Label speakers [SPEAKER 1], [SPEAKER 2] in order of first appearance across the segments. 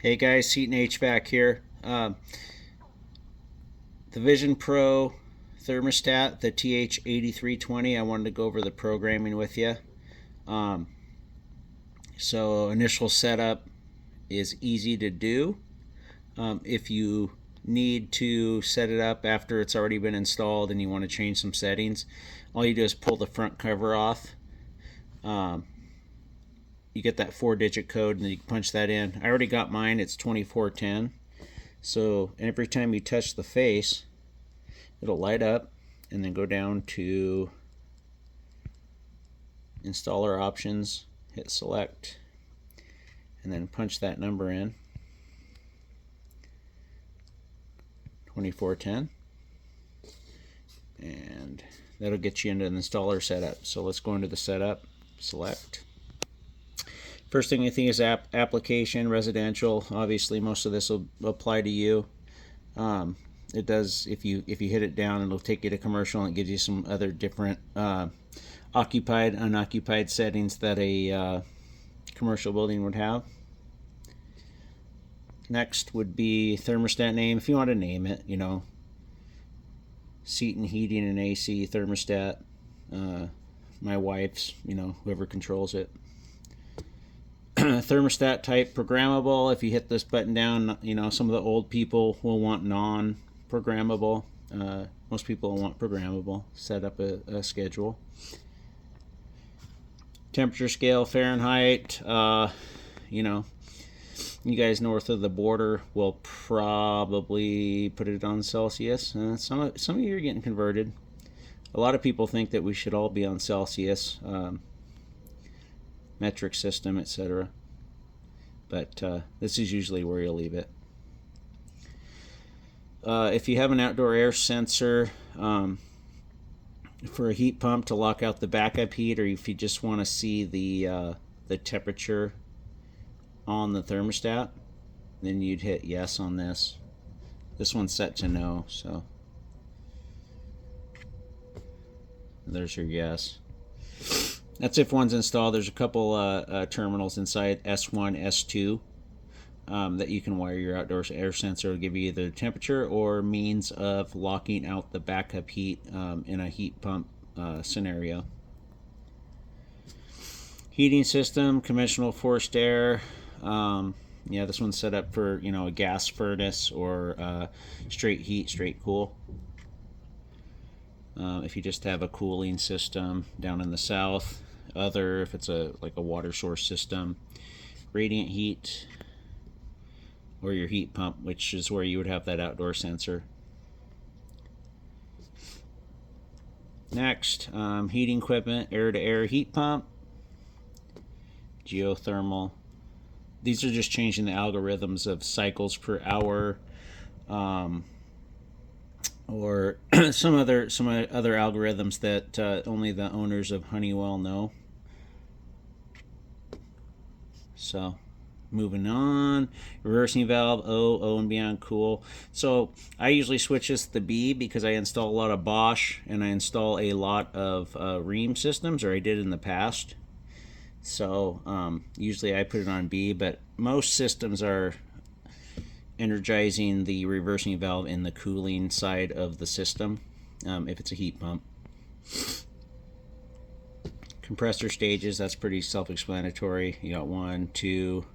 [SPEAKER 1] Hey guys, Seton HVAC here. The Vision Pro thermostat, the TH8320. I wanted to go over the programming with you. Um, so initial setup is easy to do. If you need to set it up after it's already been installed and you want to change some settings, all you do is pull the front cover off. Um, you get that 4-digit code and then you can punch that in. I already got mine. It's 2410. So every time you touch the face, it'll light up and then go down to installer options, hit select, and then punch that number in, 2410, and that'll get you into the installer setup. So let's go into the setup, select. First thing you think is application, residential. Obviously most of this will apply to you. It does, if you hit it down, it'll take you to commercial and it gives you some other different occupied, unoccupied settings that a commercial building would have. Next would be thermostat name. If you want to name it, Seton Heating and AC thermostat. My wife's, whoever controls it. Thermostat type programmable. If you hit this button down, some of the old people will want non-programmable. Most people will want programmable. Set up a schedule. Temperature scale, Fahrenheit. You guys north of the border will probably put it on Celsius. Some of you are getting converted. A lot of people think that we should all be on Celsius. Metric system, etc. But this is usually where you'll leave it. If you have an outdoor air sensor for a heat pump to lock out the backup heat, or if you just want to see the temperature on the thermostat, then you'd hit yes on this. This one's set to no, so there's your yes. That's if one's installed. There's a couple terminals inside S1, S2 that you can wire your outdoor air sensor to give you either temperature or means of locking out the backup heat in a heat pump scenario. Heating system, conventional forced air. This one's set up for a gas furnace or straight heat, straight cool. If you just have a cooling system down in the south, other if it's like a water source system, radiant heat, or your heat pump, which is where you would have that outdoor sensor. Next, heating equipment, air-to-air heat pump, geothermal. These are just changing the algorithms of cycles per hour, or some other algorithms that only the owners of Honeywell know. So moving on, reversing valve, O and beyond, cool. So I usually switch this to the B because I install a lot of Bosch and I install a lot of Rheem systems, or I did in the past. So usually I put it on B, but most systems are energizing the reversing valve in the cooling side of the system, if it's a heat pump. Compressor stages, that's pretty self-explanatory. You got 1, 2.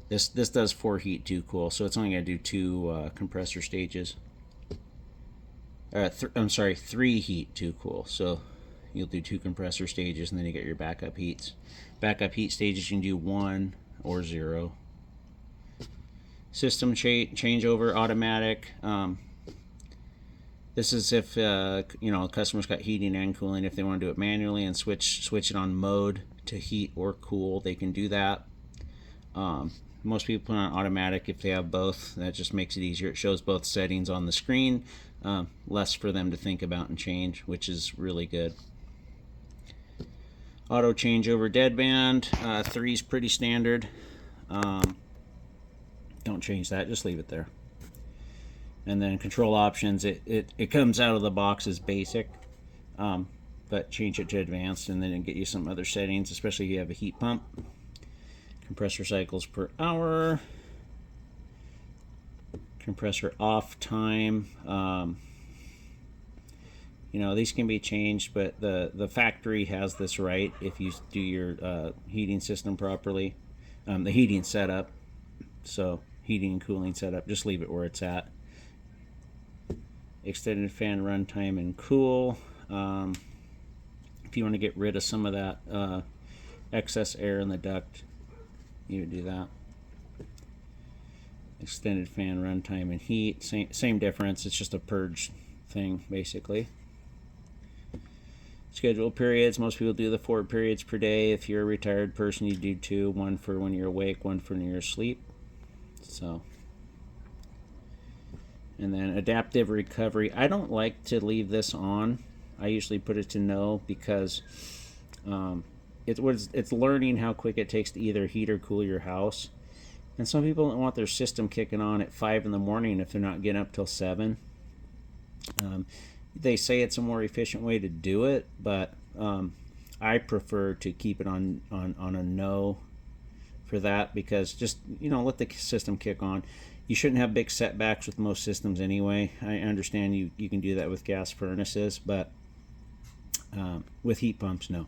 [SPEAKER 1] This does 4 heat, 2 cool, so it's only going to do 2 compressor stages. I'm sorry, 3 heat, 2 cool. So you'll do 2 compressor stages, and then you get your backup heats. Backup heat stages, you can do 1 or 0. System changeover, automatic. This is if customer's got heating and cooling. If they want to do it manually and switch it on mode to heat or cool, they can do that. Most people put on automatic if they have both. That just makes it easier. It shows both settings on the screen. Less for them to think about and change, which is really good. Auto changeover deadband. 3 is pretty standard. Don't change that, just leave it there. And then control options, it comes out of the box as basic, but change it to advanced and then get you some other settings, especially if you have a heat pump. Compressor cycles per hour, compressor off time. You know, these can be changed, but the factory has this right if you do your heating system properly. The heating setup, so heating and cooling setup, just leave it where it's at. Extended fan runtime and cool. If you want to get rid of some of that excess air in the duct, you would do that. Extended fan runtime and heat, same difference. It's just a purge thing basically. Scheduled periods, most people do the 4 periods per day. If you're a retired person, you do 2, 1 for when you're awake, 1 for when you're asleep. So, and then adaptive recovery, I don't like to leave this on. I usually put it to no because it's learning how quick it takes to either heat or cool your house. And some people don't want their system kicking on at 5 in the morning if they're not getting up till 7. They say it's a more efficient way to do it, but I prefer to keep it on a no for that, because just, you know, let the system kick on. You shouldn't have big setbacks with most systems anyway. I understand you can do that with gas furnaces, but with heat pumps, no.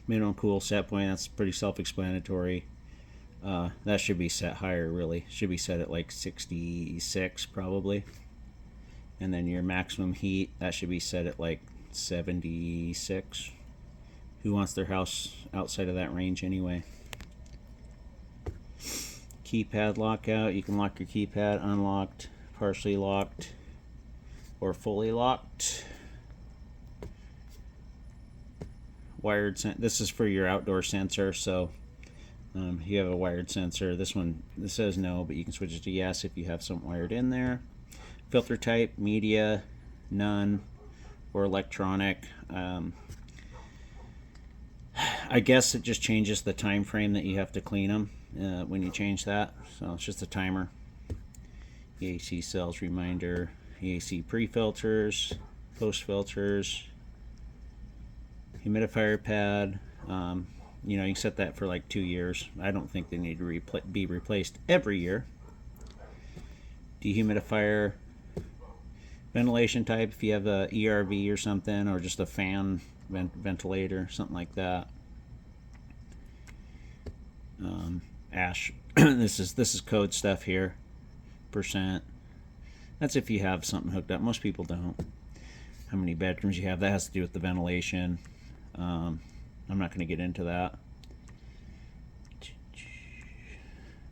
[SPEAKER 1] Minimum cool set point, that's pretty self-explanatory. That should be set higher, really. Should be set at like 66 probably. And then your maximum heat, that should be set at like 76. Who wants their house outside of that range anyway? Keypad lockout, you can lock your keypad unlocked, partially locked, or fully locked. Wired this is for your outdoor sensor, so you have a wired sensor. This says no, but you can switch it to yes if you have something wired in there. Filter type, media, none, or electronic. I guess it just changes the time frame that you have to clean them when you change that. So it's just a timer. EAC cells reminder, EAC pre-filters, post-filters, humidifier pad. You know, you can set that for like 2 years. I don't think they need to be replaced every year. Dehumidifier, ventilation type, if you have a ERV or something, or just a fan ventilator, something like that. Ash, this is code stuff here. Percent. That's if you have something hooked up. Most people don't. How many bedrooms you have, that has to do with the ventilation. I'm not going to get into that.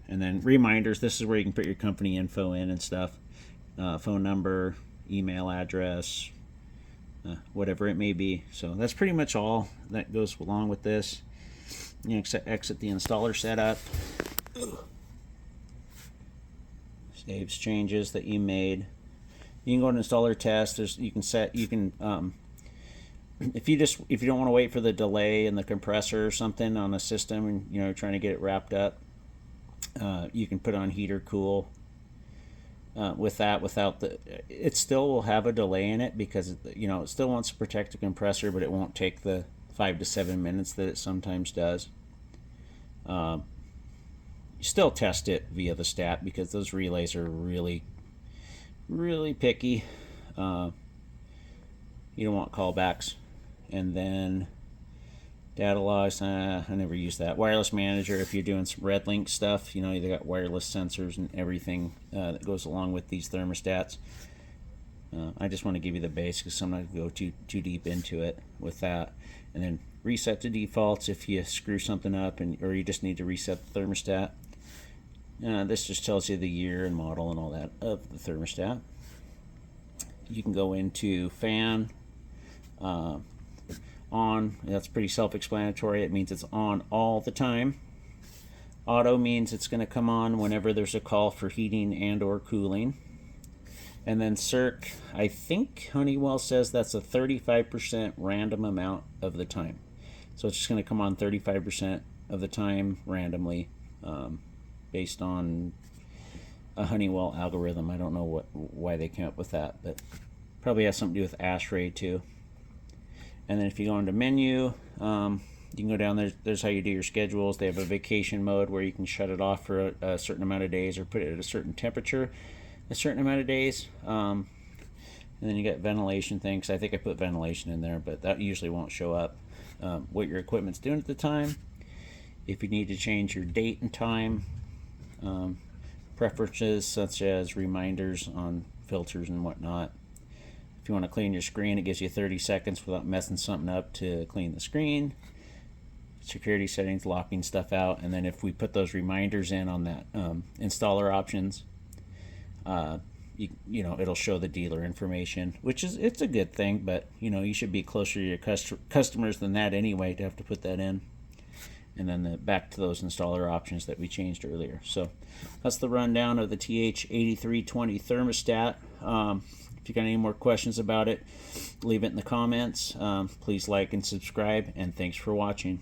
[SPEAKER 1] And then reminders, this is where you can put your company info in and stuff. Phone number, email address, whatever it may be. So that's pretty much all that goes along with this. You exit the installer setup. Saves changes that you made. You can go to installer test. If you don't want to wait for the delay in the compressor or something on a system, and you're trying to get it wrapped up, you can put on heater cool. With that, it still will have a delay in it, because it still wants to protect the compressor, but it won't take the 5 to 7 minutes that it sometimes does. You still test it via the stat, because those relays are really, really picky. You don't want callbacks. And then data logs, I never use that. Wireless manager, if you're doing some red link stuff, they got wireless sensors and everything that goes along with these thermostats. I just want to give you the basics, so I'm not going to go too deep into it with that. And then reset to defaults if you screw something up, or you just need to reset the thermostat. This just tells you the year and model and all that of the thermostat. You can go into fan, on, that's pretty self-explanatory. It means it's on all the time. Auto means it's going to come on whenever there's a call for heating and or cooling. And then circ, I think Honeywell says that's a 35% random amount of the time. So it's just going to come on 35% of the time randomly, based on a Honeywell algorithm. I don't know why they came up with that, but probably has something to do with ASHRAE too. And then if you go into menu, You can go down there. There's how you do your schedules. They have a vacation mode where you can shut it off for a certain amount of days or put it at a certain temperature a certain amount of days. And then you got ventilation things. I think I put ventilation in there, but that usually won't show up. What your equipment's doing at the time. If you need to change your date and time, preferences such as reminders on filters and whatnot. If you want to clean your screen, it gives you 30 seconds without messing something up to clean the screen. Security settings, locking stuff out, and then if we put those reminders in on that installer options, you know, it'll show the dealer information, which is, it's a good thing, but you know, you should be closer to your customers than that anyway to have to put that in. And then back to those installer options that we changed earlier. So that's the rundown of the TH8320 thermostat. If you got any more questions about it, leave it in the comments. Please like and subscribe, and thanks for watching.